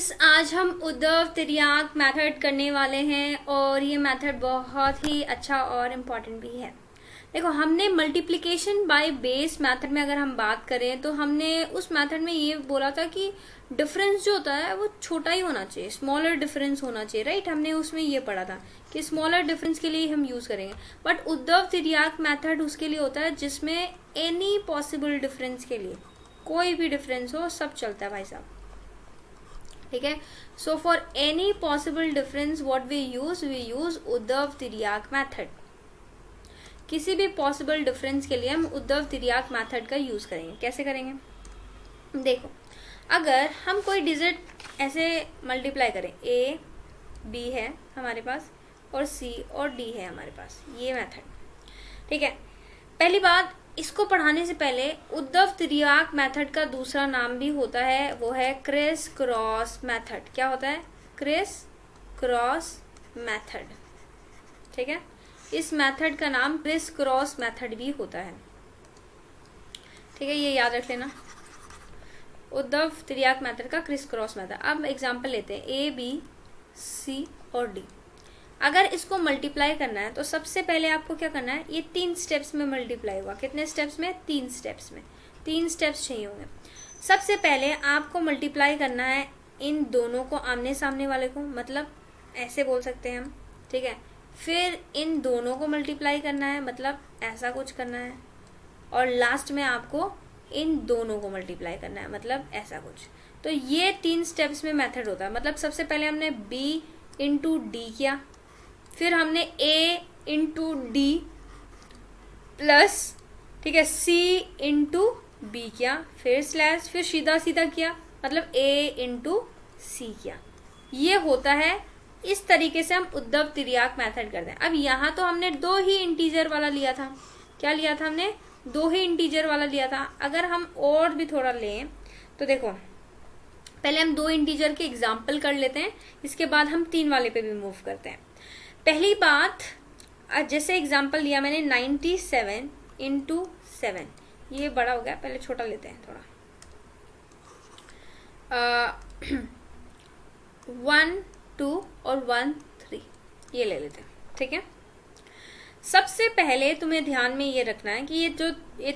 Guys, आज हम उद्धव तिर्याक मेथड करने वाले हैं और ये मेथड बहुत ही अच्छा और इम्पॉर्टेंट भी है। देखो, हमने मल्टीप्लिकेशन बाय बेस मेथड में अगर हम बात करें तो हमने उस मेथड में ये बोला था कि डिफरेंस जो होता है वो छोटा ही होना चाहिए, स्मॉलर डिफरेंस होना चाहिए, राइट। हमने उसमें ये पढ़ा था कि स्मॉलर डिफरेंस के लिए हम यूज करेंगे, बट उद्धव तिर्याक मेथड उसके लिए होता है जिसमें एनी पॉसिबल डिफरेंस के लिए कोई भी डिफरेंस हो सब चलता है भाई साहब, ठीक है। So for any possible difference what we use उद्धव तिर्याक मेथड। किसी भी पॉसिबल डिफरेंस के लिए हम उद्धव तिर्याक मेथड का यूज करेंगे। कैसे करेंगे? देखो, अगर हम कोई डिजिट ऐसे मल्टीप्लाई करें, ए बी है हमारे पास और सी और डी है हमारे पास, ये मेथड, ठीक है। पहली बात, इसको पढ़ाने से पहले उद्धव तिर्याक मेथड का दूसरा नाम भी होता है, वो है क्रिस क्रॉस मेथड। क्या होता है? क्रिस क्रॉस मेथड, ठीक है। इस मेथड का नाम क्रिस क्रॉस मेथड भी होता है, ठीक है, ये याद रख लेना, उद्धव तिर्याक मेथड का क्रिस क्रॉस मेथड। अब एग्जांपल लेते हैं, ए बी सी और डी। अगर इसको मल्टीप्लाई करना है तो सबसे पहले आपको क्या करना है, ये 3 स्टेप्स में मल्टीप्लाई हुआ। कितने स्टेप्स में? 3 स्टेप्स में। 3 स्टेप्स चाहिए होंगे। सबसे पहले आपको मल्टीप्लाई करना है इन दोनों को, आमने सामने वाले को, मतलब ऐसे बोल सकते हैं हम, ठीक है। फिर इन दोनों को मल्टीप्लाई करना है, मतलब ऐसा कुछ करना है, और लास्ट में आपको इन दोनों को मल्टीप्लाई करना है, मतलब ऐसा कुछ। तो ये 3 स्टेप्स में मेथड होता है। मतलब सबसे पहले हमने b इंटू डी किया, फिर हमने a इंटू डी प्लस, ठीक है, c इंटू बी किया, फिर स्लैश, फिर सीधा सीधा किया, मतलब a इंटू सी किया। ये होता है, इस तरीके से हम उद्धव तिर्याक मेथड करते हैं। अब यहाँ तो हमने 2 ही इंटीजर वाला लिया था। क्या लिया था हमने? 2 ही इंटीजर वाला लिया था। अगर हम और भी थोड़ा लें तो देखो, पहले हम 2 इंटीजर के एग्जाम्पल कर लेते हैं, इसके बाद हम 3 वाले पे भी मूव करते हैं। पहली बात, जैसे एग्जाम्पल लिया मैंने 97 इंटू 7, ये बड़ा हो गया, पहले छोटा लेते हैं थोड़ा। 1 2 और 1 3, ये ले लेते हैं, ठीक है। सबसे पहले तुम्हें ध्यान में ये रखना है कि ये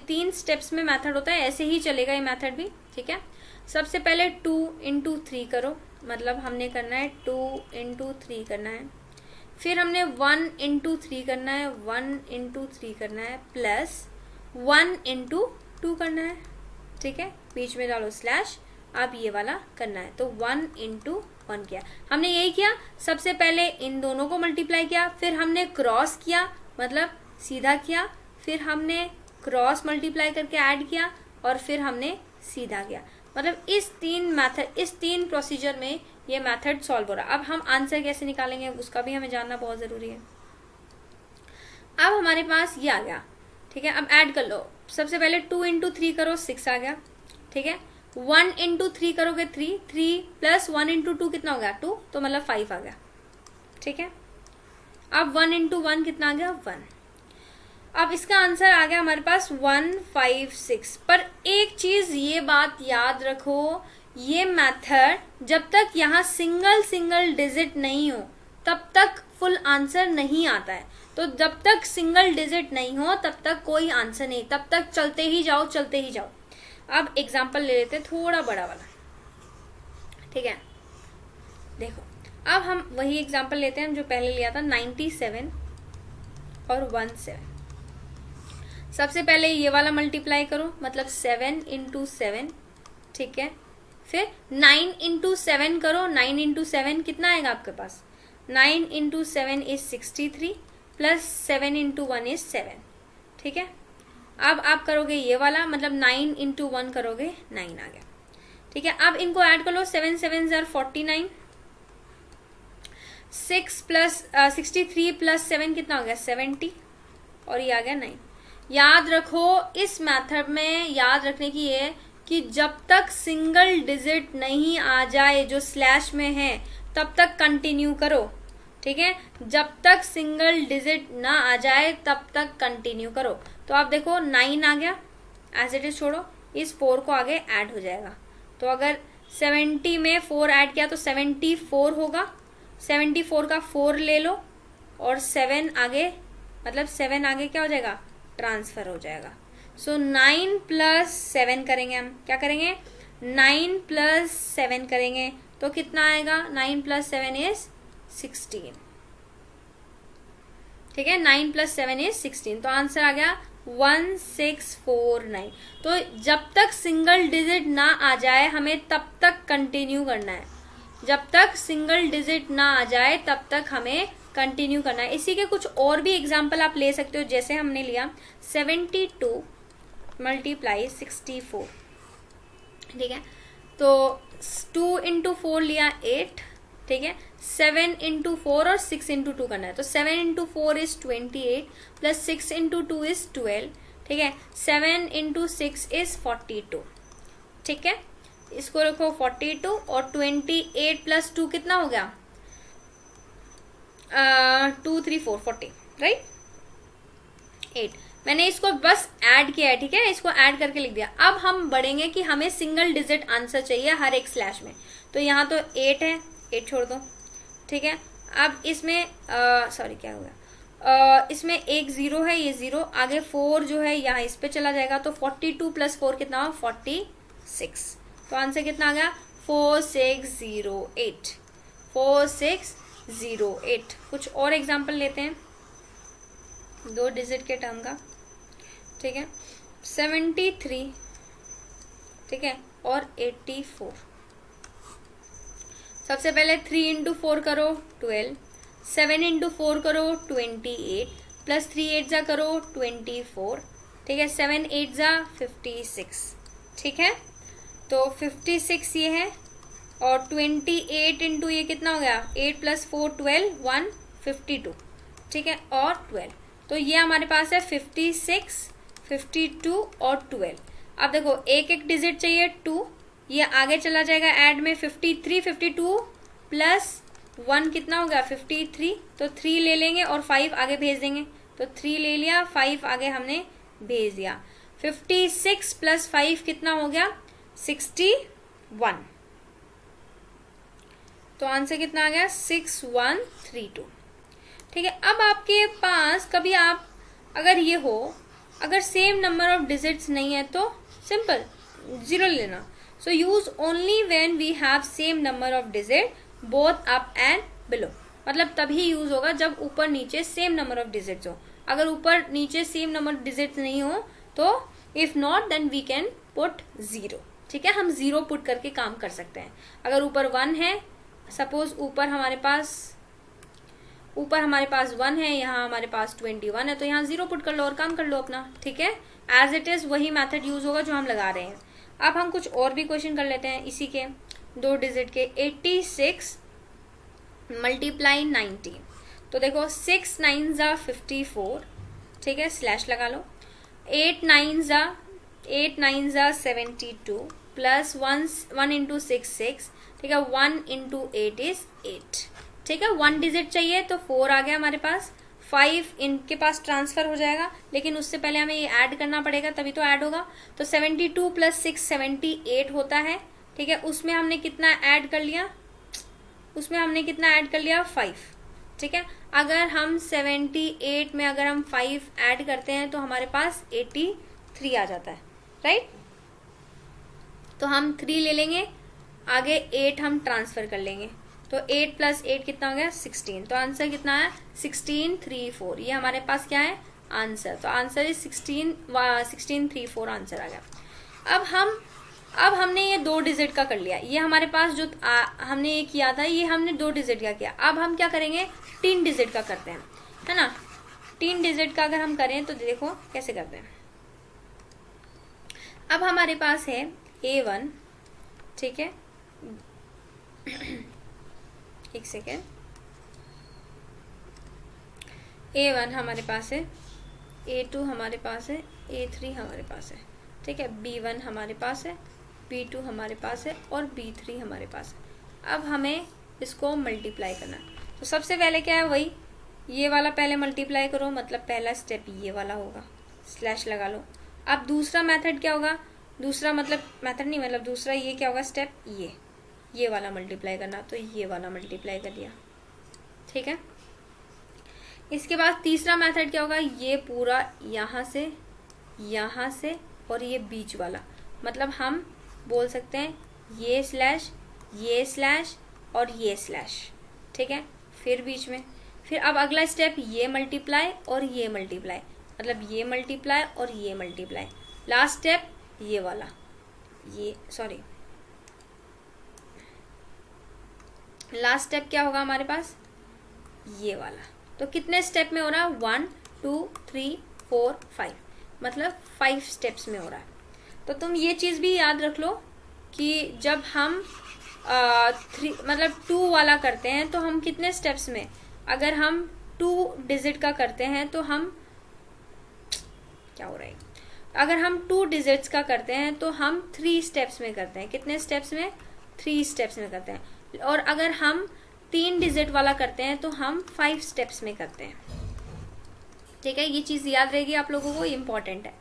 3 स्टेप्स में मेथड होता है, ऐसे ही चलेगा ये मेथड भी, ठीक है। सबसे पहले 2 इंटू 3 करो, मतलब हमने करना है 2 इंटू 3 करना है। फिर हमने 1 इंटू 3 करना है, 1 इंटू 3 करना है, प्लस 1 इंटू 2 करना है, ठीक है। बीच में डालो स्लैश, अब ये वाला करना है, तो 1 इंटू 1 किया। हमने यही किया, सबसे पहले इन दोनों को मल्टीप्लाई किया, फिर हमने क्रॉस किया, मतलब सीधा किया, फिर हमने क्रॉस मल्टीप्लाई करके ऐड किया, और फिर हमने सीधा किया। मतलब इस 3 प्रोसीजर में ये मेथड सॉल्व हो रहा है। अब हम आंसर कैसे निकालेंगे उसका भी हमें जानना बहुत जरूरी है। अब हमारे पास ये आ गया, ठीक है। अब ऐड कर लो, सबसे पहले 2 इंटू 3 करो, 6 आ गया, ठीक है। 1 इंटू 3 करोगे 3 प्लस 1 इंटू 2 कितना हो गया? 2, तो मतलब 5 आ गया, ठीक है। अब 1 इंटू 1 कितना आ गया? 1। अब इसका आंसर आ गया हमारे पास 156। पर एक चीज ये बात याद रखो, ये मेथड जब तक यहाँ सिंगल डिजिट नहीं हो तब तक फुल आंसर नहीं आता है। तो जब तक सिंगल डिजिट नहीं हो तब तक कोई आंसर नहीं, तब तक चलते ही जाओ, चलते ही जाओ। अब एग्जाम्पल ले लेते हैं थोड़ा बड़ा वाला, ठीक है। देखो, अब हम वही एग्जाम्पल लेते हैं जो पहले लिया था, 97 और 17। सबसे पहले ये वाला मल्टीप्लाई करो, मतलब 7 इंटू 7, ठीक है। फिर 9 इंटू 7 करो, 9 इंटू 7 कितना आएगा आपके पास? 9 into 7 is 63 plus 7 into 1 is 7, ठीक है। अब आप करोगे ये वाला, मतलब 9 इंटू 1 करोगे, 9 आ गया, ठीक है। अब इनको ऐड कर लो, 7 7 जार 49, 6 प्लस 63 प्लस 7 कितना हो गया? 70, और ये आ गया 9। याद रखो, इस मेथड में याद रखने की ये कि जब तक सिंगल डिजिट नहीं आ जाए जो स्लैश में है तब तक कंटिन्यू करो, ठीक है। जब तक सिंगल डिजिट ना आ जाए तब तक कंटिन्यू करो। तो आप देखो 9 आ गया, एज इट इज छोड़ो, इस 4 को आगे ऐड हो जाएगा। तो अगर 70 में 4 ऐड किया तो 74 होगा, 74 का 4 ले लो और 7 आगे, मतलब 7 आगे क्या हो जाएगा, ट्रांसफर हो जाएगा। सो 9 प्लस 7 करेंगे हम, क्या करेंगे, 9 प्लस 7 करेंगे तो कितना आएगा, 9 प्लस 7 इज 16, ठीक है, 9 प्लस 7 इज 16, तो आंसर आ गया 1649। तो जब तक सिंगल डिजिट ना आ जाए हमें तब तक कंटिन्यू करना है, जब तक सिंगल डिजिट ना आ जाए तब तक हमें कंटिन्यू करना है। इसी के कुछ और भी एग्जाम्पल आप ले सकते हो, जैसे हमने लिया 72 मल्टीप्लाई 64, ठीक है, तो 2 इंटू 4 लिया 8, ठीक है, 7 इंटू 4 और 6 इंटू 2 करना है, तो 7 into 4 is 28 plus 6 into 2 is 12, ठीक है, 7 इंटू 6 इज 42, ठीक है, इसको रखो 42 और 28 प्लस 2 कितना हो गया, 2 3 4 40, राइट, 8। मैंने इसको बस ऐड किया है, ठीक है, इसको ऐड करके लिख दिया। अब हम बढ़ेंगे कि हमें सिंगल डिजिट आंसर चाहिए हर एक स्लैश में, तो यहाँ तो 8 है, 8 छोड़ दो, ठीक है। अब इसमें सॉरी क्या हो गया, इसमें एक 0 है, ये 0 आगे 4 जो है यहाँ इस पे चला जाएगा, तो 42 प्लस 4 कितना हो, 46, तो आंसर कितना आ गया 4608, 4608। कुछ और एग्जाम्पल लेते हैं 2 डिजिट के टर्म का, ठीक है, 73, ठीक है, और 84। सबसे पहले 3 इंटू 4 करो 12, 7 इंटू 4 करो 28, प्लस 3 8 जा करो 24, ठीक है, 7 8 जा 56, ठीक है, तो 56 ये है, और 28 इंटू ये कितना हो गया, 8 प्लस 4 12, 152, ठीक है, और 12, तो ये हमारे पास है 56, 52 और 12। अब देखो एक एक डिजिट चाहिए 2, ये आगे चला जाएगा ऐड में, 53 52 प्लस 1 कितना हो गया 53, तो 3 ले लेंगे और 5 आगे भेज देंगे, तो 3 ले लिया, 5 आगे हमने भेज दिया, 56 प्लस 5 कितना हो गया 61, तो आंसर कितना आ गया 6132, ठीक है। अब आपके पास कभी आप अगर ये हो, अगर सेम नंबर ऑफ डिजिट्स नहीं है तो सिंपल 0 लेना, so use only when we have same number of digit both up and below, मतलब तभी यूज होगा जब ऊपर नीचे सेम नंबर ऑफ डिजिट्स हो। अगर ऊपर नीचे सेम नंबर ऑफ डिजिट्स नहीं हो तो if not then we can put 0, ठीक है, हम 0 पुट करके काम कर सकते हैं। अगर ऊपर 1 है, सपोज ऊपर हमारे पास 1 है, यहाँ हमारे पास 21 है, तो यहाँ 0 पुट कर लो और काम कर लो अपना, ठीक है, एज इट इज वही मेथड यूज होगा जो हम लगा रहे हैं। अब हम कुछ और भी क्वेश्चन कर लेते हैं इसी के 2 डिजिट के, 86 मल्टीप्लाई 90, तो देखो 6 9 जा 54, ठीक है, स्लैश लगा लो, 8 9 जा 72 प्लस 1 इंटू 6 6, ठीक है, 1 इंटू 8 इज 8, ठीक है, 1 डिजिट चाहिए तो 4 आ गया हमारे पास, 5 इनके पास ट्रांसफर हो जाएगा, लेकिन उससे पहले हमें ये ऐड करना पड़ेगा तभी तो ऐड होगा, तो 72 प्लस 6 78 होता है, ठीक है, उसमें हमने कितना ऐड कर लिया, 5, ठीक है। अगर हम 78 में अगर हम 5 ऐड करते हैं तो हमारे पास 83 आ जाता है, राइट, तो हम 3 ले लेंगे, आगे 8 हम ट्रांसफर कर लेंगे, तो 8 प्लस 8 कितना हो गया 16, तो आंसर कितना है 1634, ये हमारे पास क्या है आंसर, तो आंसर इज 1634 आंसर आ गया। अब हमने ये 2 डिजिट का कर लिया, ये हमारे पास जो हमने ये किया था ये हमने 2 डिजिट का किया। अब हम क्या करेंगे 3 डिजिट का करते हैं, है ना, 3 डिजिट का अगर हम करें तो देखो कैसे करते हैं। अब हमारे पास है A1, ठीक है, एक सेकेंड, A1 हमारे पास है, A2 हमारे पास है, A3 हमारे पास है, ठीक है, B1 हमारे पास है, B2 हमारे पास है और B3 हमारे पास है। अब हमें इसको मल्टीप्लाई करना है, तो सबसे पहले क्या है वही ये वाला पहले मल्टीप्लाई करो, मतलब पहला स्टेप ये वाला होगा, स्लैश लगा लो। अब दूसरा मेथड क्या होगा, दूसरा मतलब मेथड नहीं, मतलब दूसरा ये क्या होगा स्टेप, ये वाला मल्टीप्लाई करना, तो ये वाला मल्टीप्लाई कर दिया, ठीक है। इसके बाद तीसरा मेथड क्या होगा, ये पूरा यहाँ से और ये बीच वाला, मतलब हम बोल सकते हैं ये स्लैश और ये स्लैश, ठीक है। फिर बीच में, फिर अब अगला स्टेप ये मल्टीप्लाई और ये मल्टीप्लाई, मतलब ये मल्टीप्लाई और ये मल्टीप्लाई। लास्ट स्टेप ये वाला, लास्ट स्टेप क्या होगा हमारे पास, ये वाला। तो कितने स्टेप में हो रहा है, 1 2 3 4 5, मतलब 5 स्टेप्स में हो रहा है। तो तुम ये चीज़ भी याद रख लो कि जब हम 2 वाला करते हैं तो हम कितने स्टेप्स में, अगर हम 2 डिजिट का करते हैं तो हम क्या हो रहा है, अगर हम 2 डिजिट्स का करते हैं तो हम 3 स्टेप्स में करते हैं। कितने स्टेप्स में, 3 स्टेप्स में करते हैं। और अगर हम 3 डिजिट वाला करते हैं तो हम 5 स्टेप्स में करते हैं, ठीक है। ये चीज़ याद रहेगी आप लोगों को, इम्पॉर्टेंट है,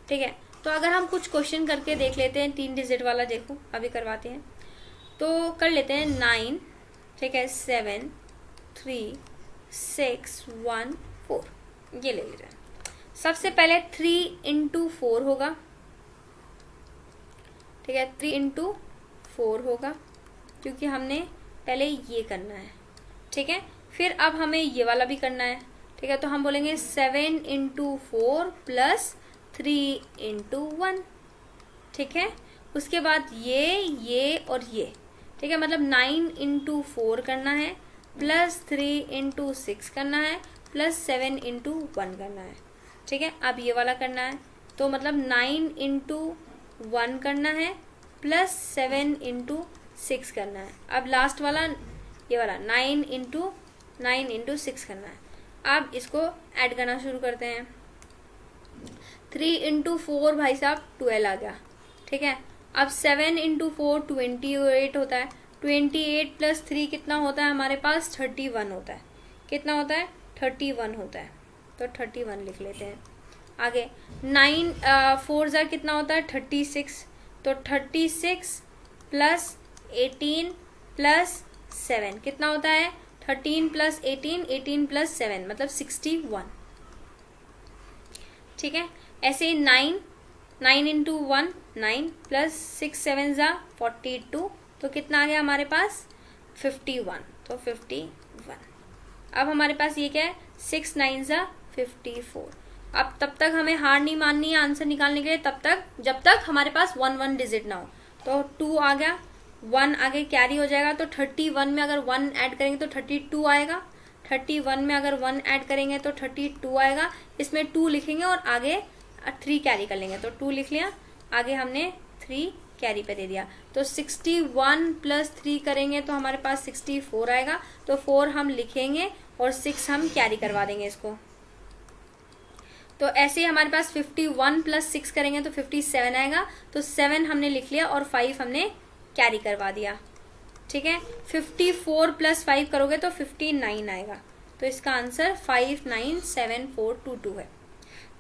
ठीक है। तो अगर हम कुछ क्वेश्चन करके देख लेते हैं 3 डिजिट वाला, देखो अभी करवाते हैं, तो कर लेते हैं 9, ठीक है, 7 3 6 1 4, ये ले लेते हैं। सबसे पहले 3 इंटू 4 होगा, ठीक है, 3 इंटू 4 होगा, क्योंकि हमने पहले ये करना है, ठीक है। फिर अब हमें ये वाला भी करना है, ठीक है। तो हम बोलेंगे 7 इंटू 4 प्लस 3 इंटू 1, ठीक है। उसके बाद ये और ये, ठीक है, मतलब 9 इंटू 4 करना है, प्लस 3 इंटू 6 करना है, प्लस 7 इंटू 1 करना है, ठीक है। अब ये वाला करना है, तो मतलब 9 इंटू 1 करना है, प्लस 7 इंटू 6 करना है। अब लास्ट वाला ये वाला 9 इंटू 6 करना है। अब इसको ऐड करना शुरू करते हैं। 3 इंटू 4 भाई साहब 12 आ गया, ठीक है। अब 7 इंटू 4 28 होता है, 28 प्लस 3 कितना होता है हमारे पास, 31 होता है। कितना होता है, 31 होता है, तो 31 लिख लेते हैं। आगे 9 4 ज़ा कितना होता है, 36, तो 36 प्लस 18 प्लस 7 कितना होता है, 13 प्लस 18, 18 प्लस 7 मतलब 61, ठीक है। ऐसे ही 9 इंटू 1 9 प्लस 6 7 ज़ा 42, तो कितना आ गया हमारे पास 51, तो 51। अब हमारे पास ये क्या है, 6 9 ज़ा 54। अब तब तक हमें हार नहीं माननी है आंसर निकालने के लिए, तब तक जब तक हमारे पास 1 डिजिट ना हो। तो 2 आ गया, 1 आगे कैरी हो जाएगा, तो 31 में अगर 1 ऐड करेंगे तो 32 आएगा, 31 में अगर 1 ऐड करेंगे तो 32 आएगा। इसमें 2 लिखेंगे और आगे 3 कैरी कर लेंगे, तो 2 लिख लिया, आगे हमने 3 कैरी पे दे दिया। तो 61 प्लस 3 करेंगे तो हमारे पास 64 आएगा, तो 4 हम लिखेंगे और 6 हम कैरी करवा देंगे इसको। तो ऐसे ही हमारे पास 51 प्लस 6 करेंगे तो 57 आएगा, तो 7 हमने लिख लिया और 5 हमने कैरी करवा दिया, ठीक है। 54 प्लस 5 करोगे तो 59 आएगा, तो इसका आंसर 597422 है,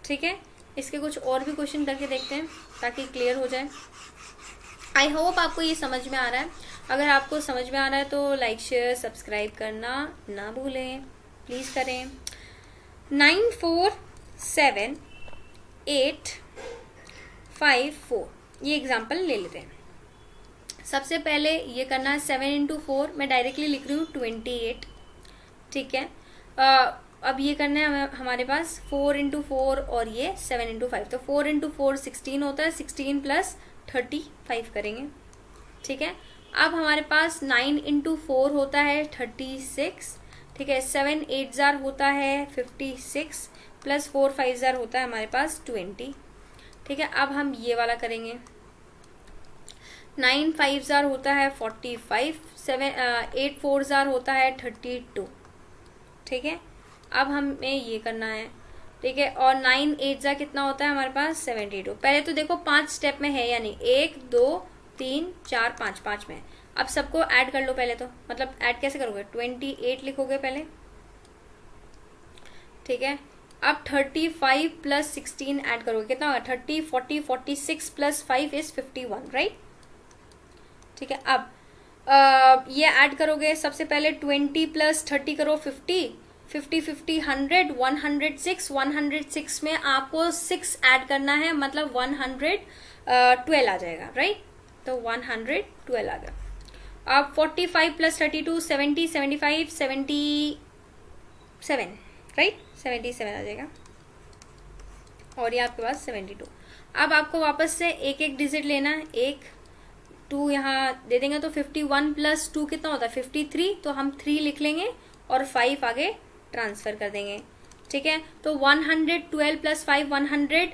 ठीक है। इसके कुछ और भी क्वेश्चन करके देखते हैं ताकि क्लियर हो जाए। आई होप आपको ये समझ में आ रहा है। अगर आपको समझ में आ रहा है तो लाइक शेयर सब्सक्राइब करना ना भूलें, प्लीज़ करें। 9 4 7 8 5 4 ये एग्जाम्पल ले लेते हैं। सबसे पहले ये करना है 7 इंटू 4, मैं डायरेक्टली लिख रही हूँ 28, ठीक है। अब ये करना है हमारे पास 4 इंटू 4 और ये 7 इंटू 5, तो 4 इंटू 4 16 होता है, 16 प्लस 35 करेंगे, ठीक है। अब हमारे पास 9 इंटू 4 होता है 36, ठीक है। 7 8 ज़ार होता है 56 प्लस 4 5 ज़ार होता है हमारे पास 20, ठीक है। अब हम ये वाला करेंगे, 9 5 ज़ार होता है 45, 8 4 ज़ार होता है 32, ठीक है। अब हमें ये करना है, ठीक है। और 9 8 ज़ार कितना होता है हमारे पास 72। पहले तो देखो 5 स्टेप में है या नहीं, 1 2 3 4 5, 5 में। अब सबको ऐड कर लो पहले, तो मतलब ऐड कैसे करोगे, 28 लिखोगे पहले, ठीक है। अब 35 प्लस 16 ऐड करोगे, कितना होगा? 30, 40, 46 प्लस 5 इज 51, राइट? ठीक है, अब ये ऐड करोगे, सबसे पहले 20 प्लस 30 करो 50, 50, 50, 100, 106, 106 में आपको 6 ऐड करना है, मतलब 112 आ जाएगा, राइट? तो 112 आ गया। अब 45 प्लस 32, 70, 75, 77, राइट? 77 आ जाएगा, और ये आपके पास 72। अब आपको वापस से एक एक डिजिट लेना है, एक 2 यहाँ दे देंगे तो 51 प्लस 2 कितना होता है? 53, तो हम 3 लिख लेंगे और 5 आगे ट्रांसफर कर देंगे, ठीक है? तो 112 प्लस 5 100,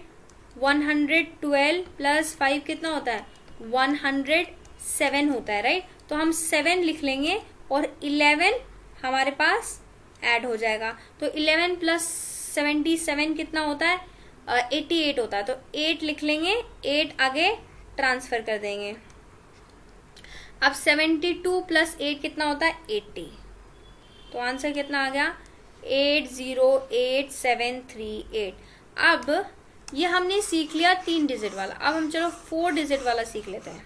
112 प्लस 5 कितना होता है? 107 होता है, राइट? तो हम 7 लिख लेंगे और 11 हमारे पास ऐड हो जाएगा। तो 11 प्लस 77 कितना होता है? 88 होता है, तो 8 लिख लेंगे, 8 आगे ट्रांसफर कर देंगे। अब 72 प्लस 8 कितना होता है? 80। तो आंसर कितना आ गया? 808738। अब ये हमने सीख लिया 3 डिजिट वाला। अब हम चलो 4 डिजिट वाला सीख लेते हैं।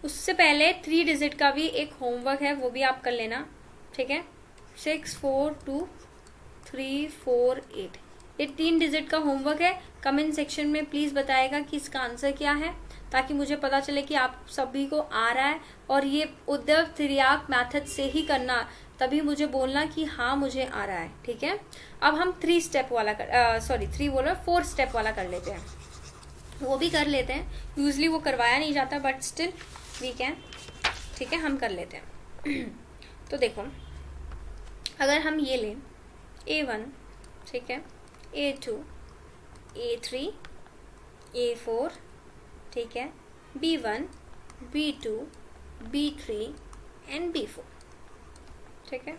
उससे पहले 3 डिजिट का भी एक होमवर्क है, वो भी आप कर लेना, ठीक है? 6 4 2 3 4 8, ये 3 डिजिट का होमवर्क है। कमेंट सेक्शन में प्लीज बताएगा कि इसका आंसर क्या है, ताकि मुझे पता चले कि आप सभी को आ रहा है। और ये उद्धव तिर्याक मेथड से ही करना, तभी मुझे बोलना कि हाँ मुझे आ रहा है, ठीक है? अब हम 4 स्टेप वाला कर लेते हैं, वो भी कर लेते हैं। यूजली वो करवाया नहीं जाता, बट स्टिल वी कैन, ठीक है? हम कर लेते हैं। तो देखो, अगर हम ये लें A1, ठीक है, A2, A3, A4, ठीक है, B1, B2, B3 and B4, ठीक है?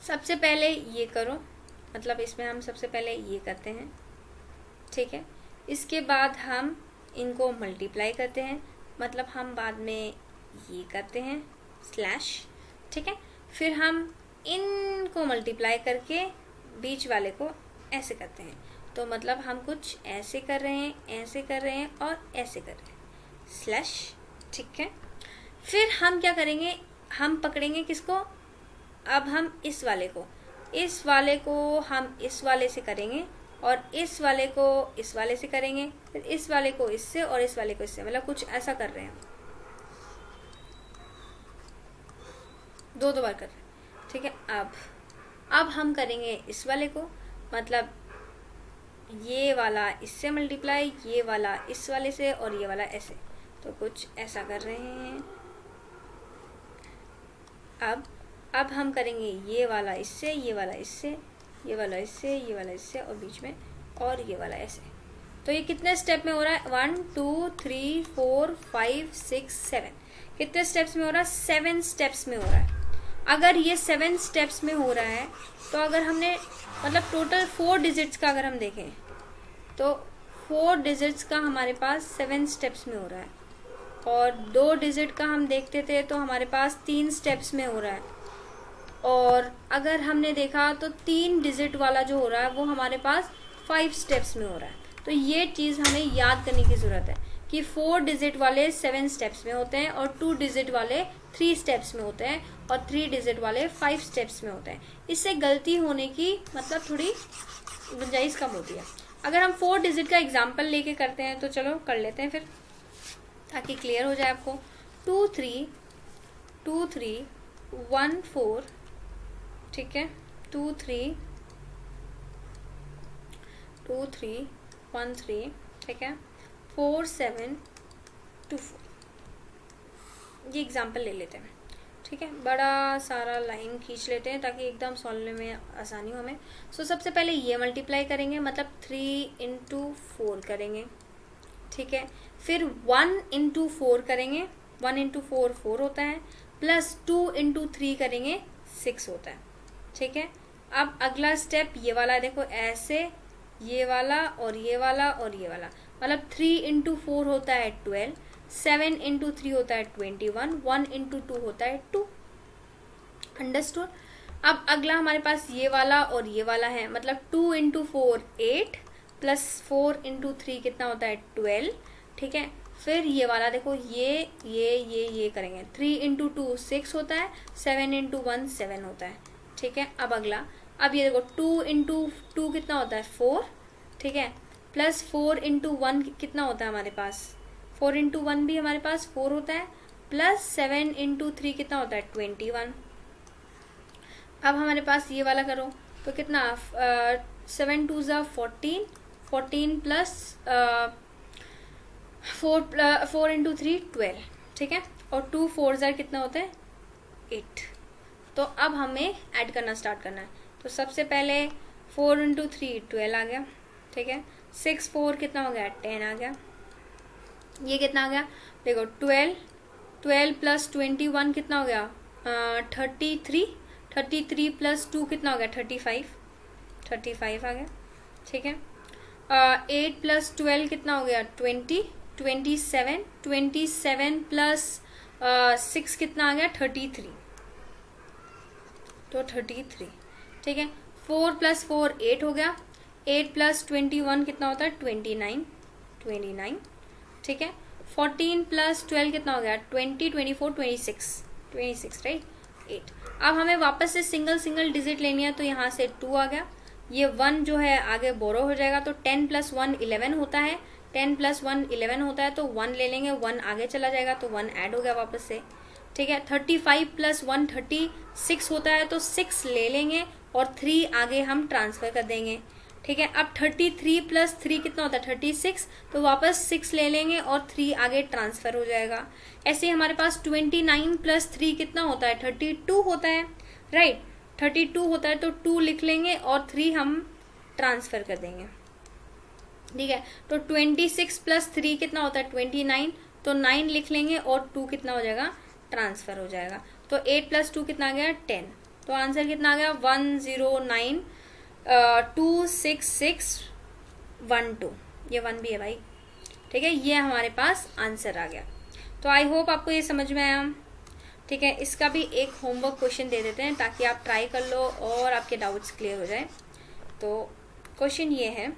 सबसे पहले ये करो, मतलब इसमें हम सबसे पहले ये करते हैं, ठीक है? इसके बाद हम इनको मल्टीप्लाई करते हैं, मतलब हम बाद में ये करते हैं स्लैश, ठीक है? फिर हम इनको मल्टीप्लाई करके बीच वाले को ऐसे करते हैं। तो मतलब हम कुछ ऐसे कर रहे हैं, ऐसे कर रहे हैं और ऐसे कर रहे हैं, स्लैश, ठीक है? फिर हम क्या करेंगे? हम पकड़ेंगे किसको? अब हम इस वाले को हम इस वाले से करेंगे, और इस वाले को इस वाले से करेंगे, फिर इस वाले को इससे और इस वाले को इससे, मतलब कुछ ऐसा कर रहे हैं, दो बार कर रहे हैं, ठीक है? अब हम करेंगे इस वाले को, मतलब ये वाला इससे मल्टीप्लाई, ये वाला इस वाले से और ये वाला ऐसे, तो कुछ ऐसा कर रहे हैं। अब हम करेंगे ये वाला इससे, ये वाला इससे, ये वाला इससे, ये वाला इससे और बीच में, और ये वाला ऐसे। तो ये कितने स्टेप में हो रहा है? 1 2 3 4 5 6 7, कितने स्टेप्स में हो रहा है? 7 स्टेप्स में हो रहा है। अगर ये 7 स्टेप्स में हो रहा है, तो अगर हमने मतलब टोटल 4 डिजिट्स का अगर हम देखें, तो 4 डिजिट्स का हमारे पास 7 स्टेप्स में हो रहा है, और 2 डिजिट का हम देखते थे तो हमारे पास 3 स्टेप्स में हो रहा है, और अगर हमने देखा तो 3 डिजिट वाला जो हो रहा है वो हमारे पास 5 स्टेप्स में हो रहा है। तो ये चीज़ हमें याद करने की ज़रूरत है कि 4 डिजिट वाले 7 स्टेप्स में होते हैं, और 2 डिजिट वाले 3 स्टेप्स में होते हैं, और 3 डिजिट वाले 5 स्टेप्स में होते हैं। इससे गलती होने की मतलब थोड़ी गुंजाइश कम होती है। अगर हम 4 डिजिट का एग्जाम्पल लेके करते हैं तो चलो कर लेते हैं फिर, ताकि क्लियर हो जाए आपको। 2 3 2 3 1 4, ठीक है, 2 3 2 3 1 3, ठीक है, 4 7 2 4, ये एग्जाम्पल ले लेते हैं, ठीक है? बड़ा सारा लाइन खींच लेते हैं ताकि एकदम सॉल्व में आसानी हो हमें। सो सबसे पहले ये मल्टीप्लाई करेंगे, मतलब 3 × 4 करेंगे, ठीक है? फिर 1 × 4 करेंगे, 1 × 4 4 होता है, प्लस 2 × 3 करेंगे 6 होता है, ठीक है? अब अगला स्टेप ये वाला देखो, ऐसे ये वाला और ये वाला और ये वाला, मतलब 3 × 4 होता है 12, 7 × 3 होता है 21, 1 × 2 होता है 2। अंडरस्टूड? अब अगला हमारे पास ये वाला और ये वाला है, मतलब 2 इंटू 4 8 प्लस 4 इंटू 3 कितना होता है 12, ठीक है। फिर ये वाला देखो, ये करेंगे, 3 इंटू 2 6 होता है, 7 इंटू 1 7 होता है, ठीक है। अब अगला, अब ये देखो 2 इंटू 2 कितना होता है 4, ठीक है, प्लस 4 इंटू 1 कितना होता है हमारे पास 4 इंटू 1 भी हमारे पास 4 होता है, प्लस 7 इंटू 3 कितना होता है 21। अब हमारे पास ये वाला करो तो कितना 7 2 ज़ा 14, 14 प्लस 4 इंटू 3 12, ठीक है, और 2 4 ज़ा कितना होता है 8। तो अब हमें ऐड करना स्टार्ट करना है। तो सबसे पहले 4 इंटू 3 12 आ गया, ठीक है, 6 4 कितना हो गया 10 आ गया, ये कितना आ गया देखो 12 प्लस 21 कितना हो गया 33 प्लस 2 कितना हो गया 35 आ गया, ठीक है। 8 प्लस 12 कितना हो गया 27 प्लस 6 कितना आ गया 33, तो 33, ठीक है। 4 प्लस 4 8 हो गया, 8 प्लस 21 कितना होता है 29, ठीक है। 14 प्लस 12 कितना हो गया 20 24 26 राइट 8। अब हमें वापस से सिंगल डिजिट लेनी है, तो यहाँ से 2 आ गया, ये 1 जो है आगे बोरो हो जाएगा, तो 10 प्लस 1 11 होता है, 10 प्लस 1 11 होता है, तो 1 ले लेंगे, 1 आगे चला जाएगा, तो 1 ऐड हो गया वापस से, ठीक है। 35 प्लस 1 36 होता है, तो 6 ले लेंगे और 3 आगे हम ट्रांसफर कर देंगे, ठीक है। अब 33 प्लस 3 कितना होता है 36, तो वापस 6 ले लेंगे और 3 आगे ट्रांसफर हो जाएगा। ऐसे ही हमारे पास 29 प्लस 3 कितना होता है 32 होता है, राइट 32 होता है, तो 2 लिख लेंगे और 3 हम ट्रांसफर कर देंगे, ठीक है। तो 26 प्लस 3 कितना होता है 29, तो 9 लिख लेंगे और 2 कितना हो जाएगा ट्रांसफर हो जाएगा। तो 8 प्लस 2 कितना आ गया 10, तो आंसर कितना आ गया 109,26612, ये 1 भी है भाई, ठीक है। ये हमारे पास आंसर आ गया। तो आई होप आपको ये समझ में आया, ठीक है। इसका भी एक होमवर्क क्वेश्चन दे देते हैं ताकि आप ट्राई कर लो और आपके डाउट्स क्लियर हो जाए। तो क्वेश्चन ये है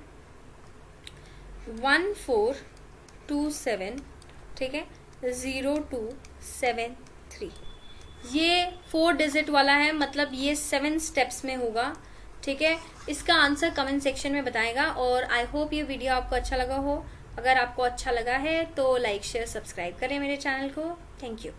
1427, ठीक है, 0273, ये 4 डिजिट वाला है, मतलब ये 7 स्टेप्स में होगा, ठीक है। इसका आंसर कमेंट सेक्शन में बताएगा। और आई होप ये वीडियो आपको अच्छा लगा हो। अगर आपको अच्छा लगा है तो लाइक शेयर सब्सक्राइब करें मेरे चैनल को। Thank you.